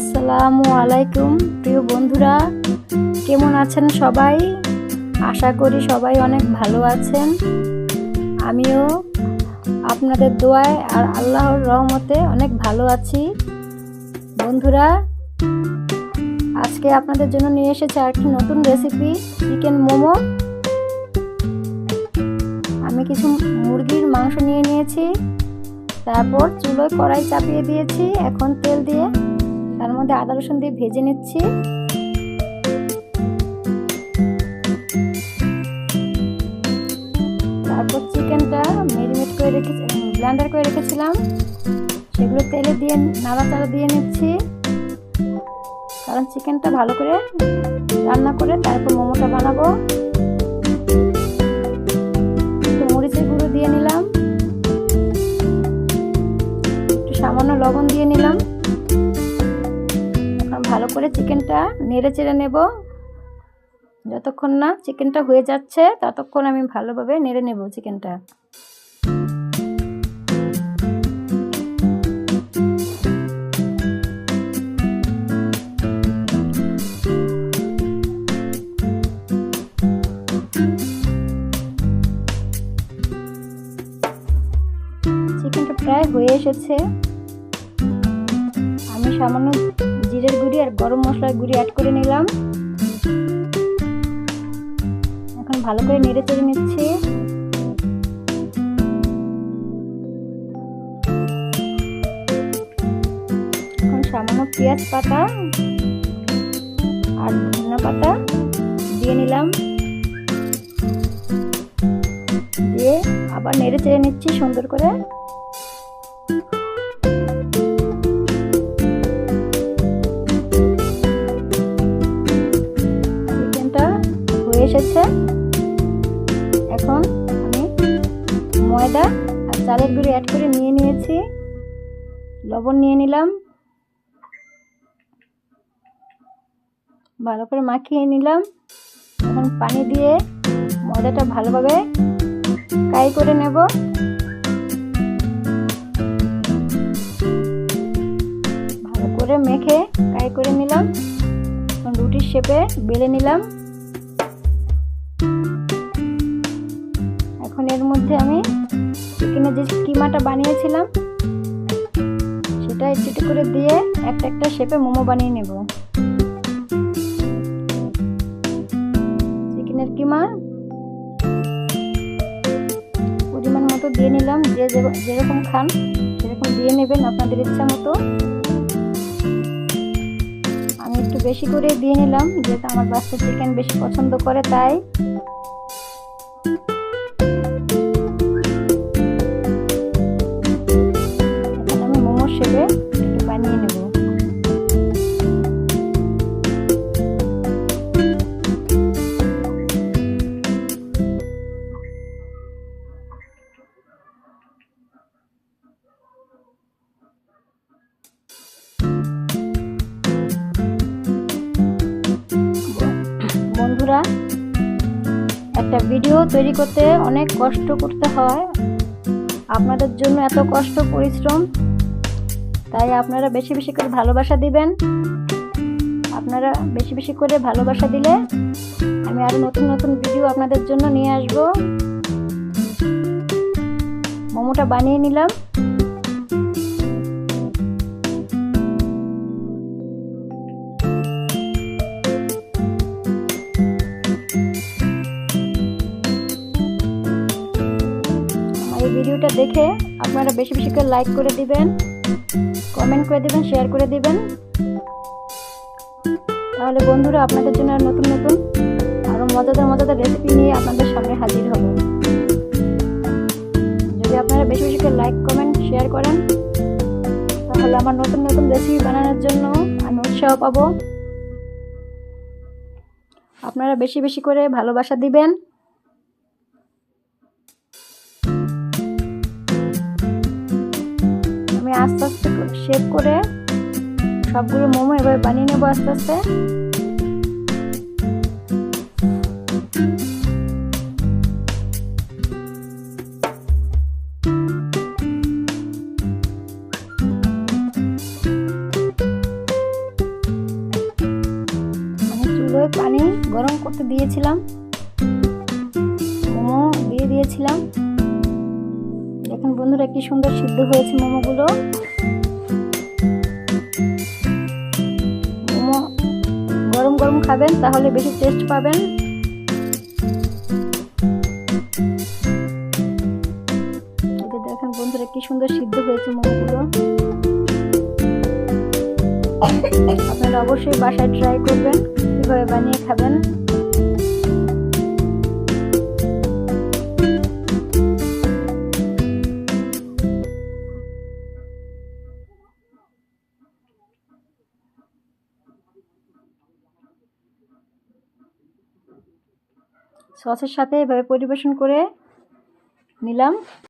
আসসালামু আলাইকুম প্রিয় বন্ধুরা, কেমন আছেন সবাই? আশা করি সবাই অনেক ভালো আছেন। আমিও আপনাদের দোয়ায় আর আল্লাহর রহমতে অনেক ভালো আছি। বন্ধুরা, আজকে আপনাদের জন্য নিয়ে এসেছি আরেকটি নতুন রেসিপি, চিকেন মোমো। আমি কিছু মুরগির মাংস নিয়ে নিয়েছি, তারপর চুলোয় কড়াই চাপিয়ে দিয়েছি। এখন তেল দিয়ে তার মধ্যে আদা রসুন দিয়ে ভেজে নিচ্ছি। তারপর চিকেনটা ম্যারিনেট করে রেখেছি, ব্লেন্ডার করে রেখেছিলাম, সেগুলো তেলে দিয়ে নাড়াচাড়া দিয়ে নিচ্ছি, কারণ চিকেনটা ভালো করে রান্না করে তারপর মোমোটা বানাবো। একটু মরিচের গুঁড়ো দিয়ে নিলাম, একটু সামান্য লবণ দিয়ে নিলাম। এখন ভালো করে চিকেনটা নেড়ে চেড়ে নেব। যতক্ষণ না চিকেনটা হয়ে যাচ্ছে ততক্ষণ আমি ভালোভাবে নেড়ে নেব চিকেনটা। চিকেনটা প্রায় হয়ে এসেছে। আমি সামান্য জিরের গুঁড়ি আর গরম মশলার গুঁড়ি অ্যাড করে নিলাম। এখন ভালো করে নেড়ে চেড়ে নিচ্ছি। এখন সামান্য পেঁয়াজ পাতা আর ধনিয়া পাতা দিয়ে নিলাম, দিয়ে আবার নেড়ে চেড়ে নিচ্ছি সুন্দর করে। চিকেনটা হয়ে এসেছে। এখন আমি ময়দা আর চালের গুঁড়ি অ্যাড করে নিয়ে নিয়েছি, লবণ নিয়ে নিলাম, ভালো করে মাখিয়ে নিলাম। এখন পানি দিয়ে ময়দাটা ভালোভাবে কাই করে নেব। ভালো করে মেখে কাই করে নিলাম। এখন রুটির শেপে বেলে নিলাম। এখন এর মধ্যে আমি চিকেনের যে কিমাটা বানিয়েছিলাম সেটা একটু করে দিয়ে একটা একটা শেপে মোমো বানিয়ে নেব। চিকেনের কিমা পরিমাণ মতো দিয়ে নিলাম, যে যেরকম খান সেরকম দিয়ে নেবেন আপনাদের ইচ্ছা মতো। আমি একটু বেশি করে দিয়ে নিলাম, যেহেতু আমার বাচ্চা চিকেন বেশি পছন্দ করে, তাই। এখন আমি মোমোর শেপে একটু বানিয়ে নেব। বন্ধুরা, একটা ভিডিও তৈরি করতে অনেক কষ্ট করতে হয়, আপনাদের জন্য এত কষ্ট পরিশ্রম, তাই আপনারা বেশি বেশি করে ভালোবাসা দিবেন। আপনারা বেশি বেশি করে ভালোবাসা দিলে আমি আরো নতুন নতুন ভিডিও আপনাদের জন্য নিয়ে আসব। মোমোটা বানিয়ে নিলাম। এই ভিডিওটা দেখে আপনারা বেশি বেশি করে লাইক করে দিবেন, কমেন্ট করে দিবেন, শেয়ার করে দিবেন। তাহলে বন্ধুরা, আপনাদের জন্য নতুন নতুন আরো মজাদার মজাদার রেসিপি নিয়ে আপনাদের সামনে হাজির হব। যদি আপনারা বেশি বেশি করে লাইক, কমেন্ট, শেয়ার করেন, তাহলে আমার নতুন নতুন রেসিপি বানানোর জন্য আমি উৎসাহ পাবো। আপনারা বেশি বেশি করে ভালোবাসা দিবেন। আমি আস্তে আস্তে শেপ করে সবগুলো মোমো এভাবে বানিয়ে নেবো আস্তে আস্তে। পানি গরম করতে দিয়েছিলাম, মোমো দিয়ে দিয়েছিলাম। দেখুন বন্ধুরা কি সুন্দর সিদ্ধ হয়েছে মোমোগুলো। মোমো গরম গরম খাবেন, তাহলে বেশি টেস্ট পাবেন। দেখেন বন্ধুরা কি সুন্দর সিদ্ধ হয়েছে মোমোগুলো। আপনারা অবশ্যই বাসায় ট্রাই করবেন, কিভাবে বানিয়ে খাবেন। সসের সাথে এভাবে পরিবেশন করে নিলাম।